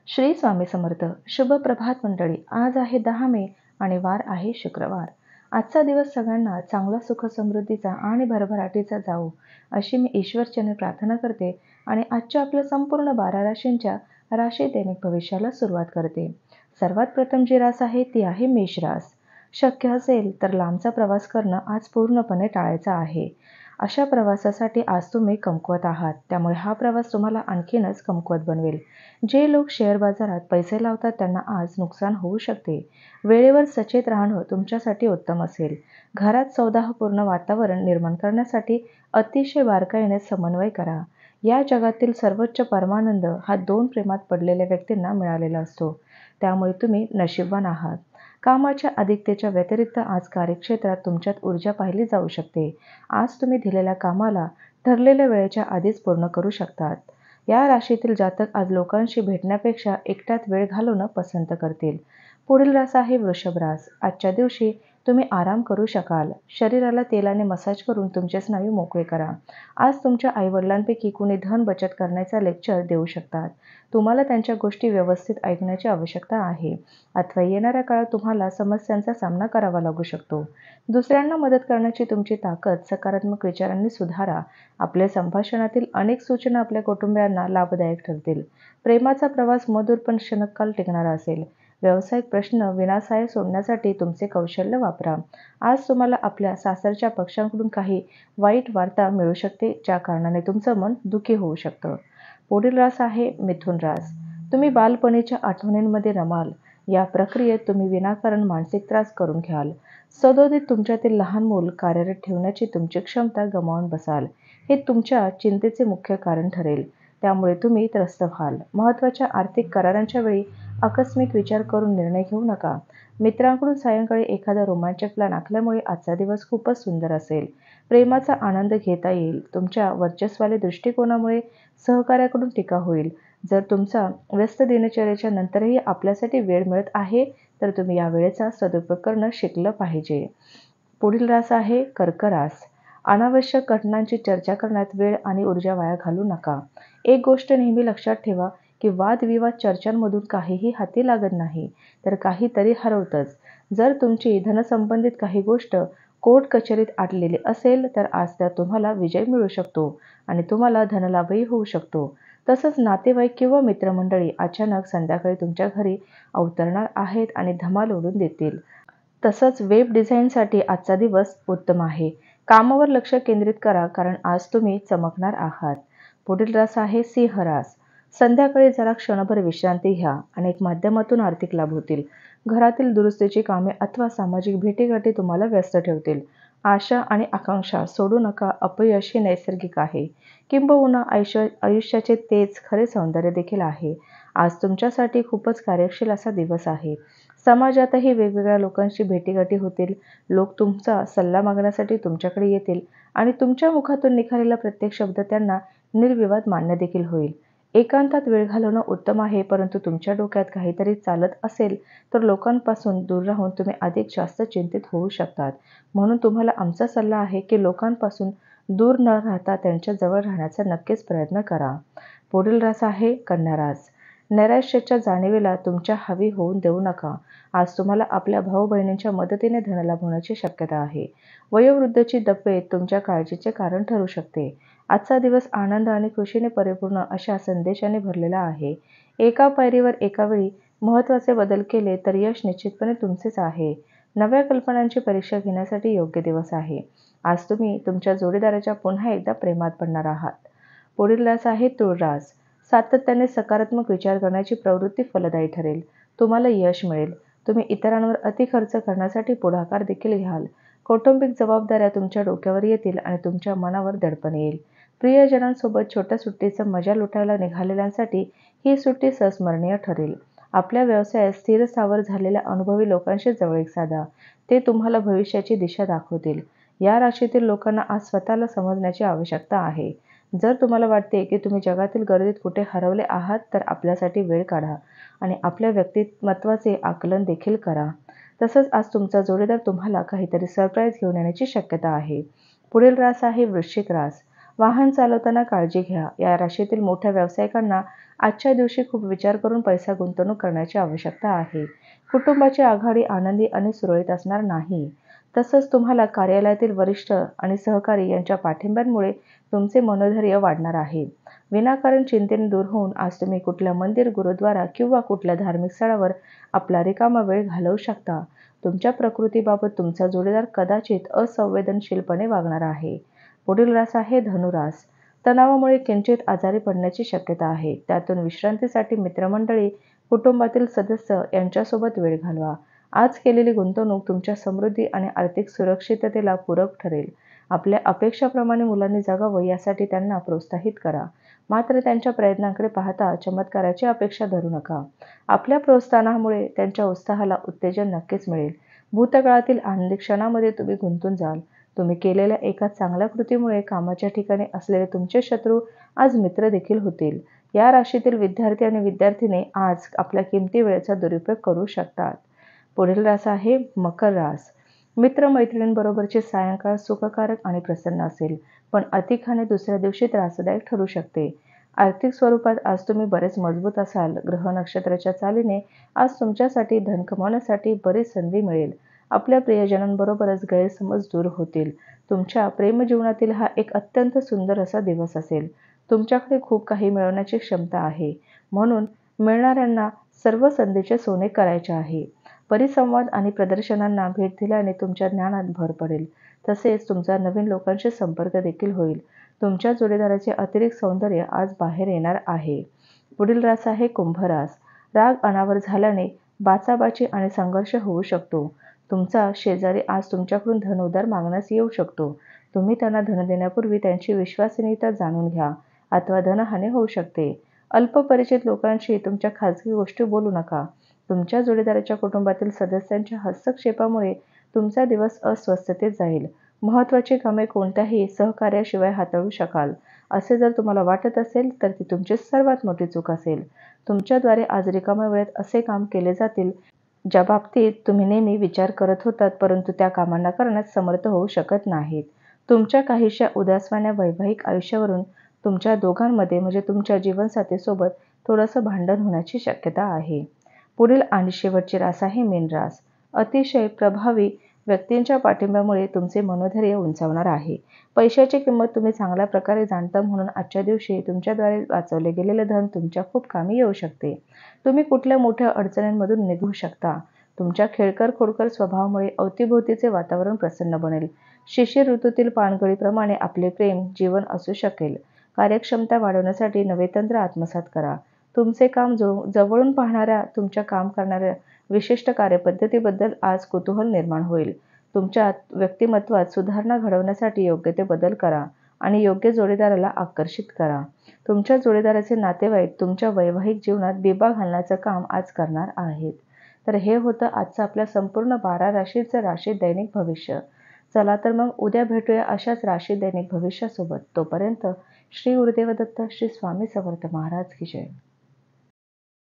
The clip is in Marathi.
श्री स्वामी समर्थ. शुभ प्रभात मंडळी. आज आहे 10 मे आणि वार आहे शुक्रवार. आजचा दिवस सगळ्यांना चांगला सुख समृद्धीचा आणि भरभराटीचा जावो अशी मी ईश्वरचरणी प्रार्थना करते आणि आजच्या आपल्या संपूर्ण 12 राशींच्या राशी दैनिक भविष्याला सुरुवात करते. सर्वात प्रथम जी रास आहे ती आहे मेष रास. शक्य असेल तर लांबचा प्रवास करणं आज पूर्णपणे टाळायचा आहे. अशा प्रवासासाठी आज तुम्ही कमकुवत आहात, त्यामुळे हा प्रवास तुम्हाला आणखीनच कमकुवत बनवेल. जे लोक शेअर बाजारात पैसे लावतात त्यांना आज नुकसान होऊ शकते. वेळेवर सचेत राहणं तुमच्यासाठी उत्तम असेल. घरात सौहार्दपूर्ण वातावरण निर्माण करण्यासाठी अतिशय बारकाईने समन्वय करा. या जगातील सर्वोच्च परमानंद हा 2 प्रेमात पडलेल्या व्यक्तींना मिळालेला असतो, त्यामुळे तुम्ही नशीबवान आहात. कामाच्या अधिकतेच्या व्यतिरिक्त आज कार्यक्षेत्रात तुमच्यात ऊर्जा पाहिली जाऊ शकते. आज तुम्ही दिलेल्या कामाला ठरलेल्या वेळेच्या आधीच पूर्ण करू शकतात. या राशीतील जातक आज लोकांशी भेटण्यापेक्षा एकट्यात वेळ घालवणं पसंत करतील. पुढील रास आहे वृषभ रास. आजच्या दिवशी तुम्ही आराम करू शकाल. शरीराला तेलाने मसाज करून तुमचे स्नायू मोकळे करा. आज तुमच्या आईवडिलांपैकी कुणी धन बचत करण्याचा लेक्चर देऊ शकतात. तुम्हाला त्यांच्या गोष्टी व्यवस्थित ऐकण्याची आवश्यकता आहे, अथवा येणाऱ्या काळात तुम्हाला समस्यांचा सामना करावा लागू शकतो. दुसऱ्यांना मदत करण्याची तुमची ताकद सकारात्मक विचारांनी सुधारा. आपल्या संभाषणातील अनेक सूचना आपल्या कुटुंबियांना लाभदायक ठरतील. प्रेमाचा प्रवास मधुर पण क्षणकाल टिकणारा असेल. व्यावसायिक प्रश्न विनासाय सोडण्यासाठी तुमचे कौशल्य वापरा. आज तुम्हाला आपल्या सासरच्या पक्षांकडून काही वाईट वार्ता मिळू शकते, ज्या कारणाने तुमचं मन दुःखी होऊ शकतं. पुढील रास आहे मिथुन रास. तुम्ही बालपणीच्या आठवणींमध्ये रमाल. या प्रक्रियेत तुम्ही विनाकारण मानसिक त्रास करून घ्याल. सदोदित तुमच्यातील लहान मूल कार्यरत ठेवण्याची तुमची क्षमता गमावून बसाल. हे तुमच्या चिंतेचे मुख्य कारण ठरेल, त्यामुळे तुम्ही त्रस्त व्हाल. महत्त्वाच्या आर्थिक करारांच्या वेळी आकस्मिक विचार करून निर्णय घेऊ नका. मित्रांकडून सायंकाळी एखादा रोमांचक प्लॅन आखल्यामुळे आजचा दिवस खूपच सुंदर असेल. प्रेमाचा आनंद घेता येईल. तुमच्या वर्चस्वाल्या दृष्टिकोनामुळे सहकार्याकडून टीका होईल. जर तुमचा व्यस्त दिनचर्येच्या नंतरही आपल्यासाठी वेळ मिळत आहे, तर तुम्ही या वेळेचा सदुपयोग करणं शिकलं पाहिजे. पुढील रास आहे कर्क रास. अनावश्यक घटनांची चर्चा करण्यात वेळ आणि ऊर्जा वाया घालू नका. एक गोष्ट नेहमी लक्षात ठेवा की वादविवाद चर्चांमधून काहीही हाती लागत नाही, तर काहीतरी हरवतंच. जर तुमची धनसंबंधित काही गोष्ट कोर्ट कचेरीत अडलेली असेल, तर आज त्यात तुम्हाला विजय मिळू शकतो आणि तुम्हाला धनलाभही होऊ शकतो. तसंच नातेवाईक किंवा मित्रमंडळी अचानक संध्याकाळी तुमच्या घरी अवतरणार आहेत आणि धमाल उडवून देतील. तसंच वेब डिझाईनसाठी आजचा दिवस उत्तम आहे. कामावर लक्ष केंद्रित करा, कारण आज तुम्ही चमकणार आहात. पुढील रास आहे सिंह रास. संध्याकाळी जरा क्षणभर विश्रांती घ्या. अनेक माध्यमातून आर्थिक लाभ होतील. घरातील दुरुस्तीची कामे अथवा सामाजिक भेटीगाठी तुम्हाला व्यस्त ठेवतील. आशा आणि आकांक्षा सोडू नका. अपयश हे नैसर्गिक आहे, किंबहुना आयुष्याचे तेच खरे सौंदर्य देखील आहे. आज तुमच्यासाठी खूपच कार्यशील असा दिवस आहे. समाजातही वेगवेगळ्या लोकांशी भेटीगाठी होतील. लोक तुमचा सल्ला मागण्यासाठी तुमच्याकडे येतील आणि तुमच्या मुखातून निघालेला प्रत्येक शब्द त्यांना निर्विवाद मान्य देखील होईल. एकांतात वेळ घालवणं उत्तम आहे, परंतु तुमच्या डोक्यात काहीतरी चालत असेल तर लोकांपासून दूर राहून तुम्ही अधिक जास्त चिंतित होऊ शकतात. म्हणून तुम्हाला आमचा सल्ला आहे की लोकांपासून दूर न राहता त्यांच्या जवळ राहण्याचा नक्कीच प्रयत्न करा. पुढील रास आहे कन्या रास. नैराश्याच्या जाणीवेला तुमच्या हवी होऊन देऊ नका. आज तुम्हाला आपल्या भाऊ-बहिणींच्या मदतीने धनलाभ होण्याची शक्यता आहे. वयोवृद्धची तब्येत तुमच्या काळजीचे कारण ठरू शकते. आजचा दिवस आनंद आणि खुशीने परिपूर्ण अशा संदेशाने भरलेला आहे. एका पायरीवर एका वेळी महत्त्वाचे बदल केले तर यश निश्चितपणे तुमचेच आहे. नव्या कल्पनांची परीक्षा घेण्यासाठी योग्य दिवस आहे. आज तुम्ही तुमच्या जोडीदाराच्या पुन्हा एकदा प्रेमात पडणार आहात. पुढील रास आहे तुळ रास. सातत्याने सकारात्मक विचार करण्याची प्रवृत्ती फलदायी ठरेल. तुम्हाला यश मिळेल. तुम्ही इतरांवर अति खर्च करण्यासाठी पुढाकार देखील घ्याल. कौटुंबिक जबाबदाऱ्या तुमच्या डोक्यावर येतील आणि तुमच्या मनावर दडपण येईल. प्रियजनांसोबत छोट्या सुट्टीचा मजा लुटायला निघालेल्यांसाठी ही सुट्टी संस्मरणीय ठरेल. आपल्या व्यवसायात स्थिर स्थावर झालेल्या अनुभवी लोकांशी जवळीक साधा. ते तुम्हाला भविष्याची दिशा दाखवतील. या राशीतील लोकांना आज स्वतःला समजण्याची आवश्यकता आहे. जर तुम्हाला वाटते की तुम्ही जगातील गर्दीत कुठे हरवले आहात, तर आपल्यासाठी वेळ काढा आणि आपल्या व्यक्तिमत्त्वाचे आकलन देखील करा. तसंच आज तुमचा जोडीदार तुम्हाला काहीतरी सरप्राईज घेऊन येण्याची शक्यता आहे. पुढील रास आहे वृश्चिक रास. वाहन चालवताना काळजी घ्या. या राशीतील मोठ्या व्यावसायिकांना आजच्या दिवशी खूप विचार करून पैसा गुंतवणूक करण्याची आवश्यकता आहे. कुटुंबाची आघाडी आनंदी आणि सुरळीत असणार नाही. तसंच तुम्हाला कार्यालयातील वरिष्ठ आणि सहकारी यांच्या पाठिंब्यामुळे तुमचे मनोधैर्य वाढणार आहे. विनाकारण चिंतेने दूर होऊन आज तुम्ही कुठल्या मंदिर, गुरुद्वारा किंवा कुठल्या धार्मिक स्थळावर आपला रिकामा वेळ घालवू शकता. तुमच्या प्रकृतीबाबत तुमचा जोडीदार कदाचित असंवेदनशीलपणे वागणार आहे. पुढील रास आहे धनुरास. तणावामुळे किंचित आजारी पडण्याची शक्यता आहे. त्यातून विश्रांतीसाठी मित्रमंडळी, कुटुंबातील सदस्य यांच्यासोबत वेळ घालवा. आज केलेली गुंतवणूक तुमच्या समृद्धी आणि आर्थिक सुरक्षिततेला पूरक ठरेल. आपल्या अपेक्षाप्रमाणे मुलांनी जगावं यासाठी त्यांना प्रोत्साहित करा. मात्र त्यांच्या प्रयत्नांकडे पाहता चमत्काराची अपेक्षा धरू नका. आपल्या प्रोत्साहनामुळे त्यांच्या उत्साहाला उत्तेजन नक्कीच मिळेल. भूतकाळातील आनंदी क्षणामध्ये तुम्ही गुंतून जाल. तुम्ही केलेल्या एका चांगल्या कृतीमुळे कामाच्या ठिकाणी असलेले तुमचे शत्रू आज मित्र देखील होतील. या राशीतील विद्यार्थी आणि विद्यार्थिनी आज आपल्या किमती वेळेचा दुरुपयोग करू शकतात. पुढील रास आहे मकर रास. मित्र-मैत्रिणींबरोबरचे सायंकाळ सुखकारक आणि प्रसन्न असेल, पण अति खाणे दुसऱ्या दिवशी त्रासदायक ठरू शकते. आर्थिक स्वरूपात आज तुम्ही बरेच मजबूत असाल. ग्रह नक्षत्राच्या चालीने आज तुमच्यासाठी धन कमावण्यासाठी बरीच संधी मिळेल. आपल्या प्रियजनांबरोबरच गैरसमज दूर होतील. तुमच्या प्रेमजीवनातील हा एक अत्यंत सुंदर असा दिवस असेल. तुमच्याकडे खूप काही मिळवण्याची क्षमता आहे, म्हणून मिळणाऱ्यांना सर्व संधीचे सोने करायचे आहे. परिसंवाद आणि प्रदर्शनांना भेट दिल्याने तुमच्या ज्ञानात भर पडेल. तसेच तुमचा नवीन लोकांशी संपर्क देखील होईल. तुमच्या जोडीदाराचे अतिरिक्त सौंदर्य आज बाहेर येणार आहे. पुढील रास आहे कुंभ रास. राग अनावर झाल्याने बाचाबाची आणि संघर्ष होऊ शकतो. तुमचा शेजारी आज तुमच्याकडून धन उधार मागण्यास येऊ शकतो. तुम्ही त्यांना धन देण्यापूर्वी त्यांची विश्वसनीयता जाणून घ्या अथवा धनहानी होऊ शकते. अल्पपरिचित लोकांशी तुमच्या खाजगी गोष्टी बोलू नका. तुमच्या जोडीदाराच्या कुटुंबातील सदस्यांच्या हस्तक्षेपामुळे तुमचा दिवस अस्वस्थतेत जाईल. महत्त्वाची कामे कोणत्याही सहकार्याशिवाय हाताळू शकाल. असे जर तुम्हाला वाटत असेल तर ती तुमची सर्वात मोठी चूक असेल. तुमच्याद्वारे आज रिकाम्या वेळेत असे काम केले जातील ज्या बाबतीत तुम्ही नेहमी विचार करत होतात परंतु त्या कामांना करण्यास समर्थ होऊ शकत नाहीत. तुमच्या काहीशा उदासवाण्या वैवाहिक आयुष्यावरून तुमच्या दोघांमध्ये म्हणजे तुमच्या जीवनसाथीसोबत थोडंसं भांडण होण्याची शक्यता आहे. पुढील आणि शेवटची रास आहे मीन रास. अतिशय प्रभावी व्यक्तींच्या पाठिंब्यामुळे तुमचे मनोधैर्य उंचावणार आहे. पैशाची किंमत तुम्ही चांगल्या प्रकारे जाणता म्हणून आजच्या दिवशी तुमच्याद्वारे वाचवले गेलेले धन तुमच्या खूप कामी येऊ शकते. तुम्ही कुठल्या मोठ्या अडचणींमधून निघू शकता. तुमच्या खेळकर खोडकर स्वभावामुळे अवतीभोवतीचे वातावरण प्रसन्न बनेल. शिशिर ऋतूतील पानगळीप्रमाणे आपले प्रेम जीवन असू शकेल. कार्यक्षमता वाढवण्यासाठी नवे तंत्र आत्मसात करा. तुमचे काम जवळून पाहणाऱ्या तुमच्या काम करणाऱ्या विशिष्ट कार्यपद्धतीबद्दल आज कुतूहल निर्माण होईल. तुमच्या व्यक्तिमत्वात सुधारणा घडवण्यासाठी योग्य ते बदल करा आणि योग्य जोडीदाराला आकर्षित करा. तुमच्या जोडीदाराचे नातेवाईक तुमच्या वैवाहिक जीवनात बिबा घालण्याचं काम आज करणार आहेत. तर हे होतं आजचं आपल्या संपूर्ण 12 राशीचं राशी दैनिक भविष्य. चला तर मग उद्या भेटूया अशाच राशी दैनिक भविष्यासोबत. तोपर्यंत श्री गुरुदेव दत्त, श्री स्वामी समर्थ महाराज की जय.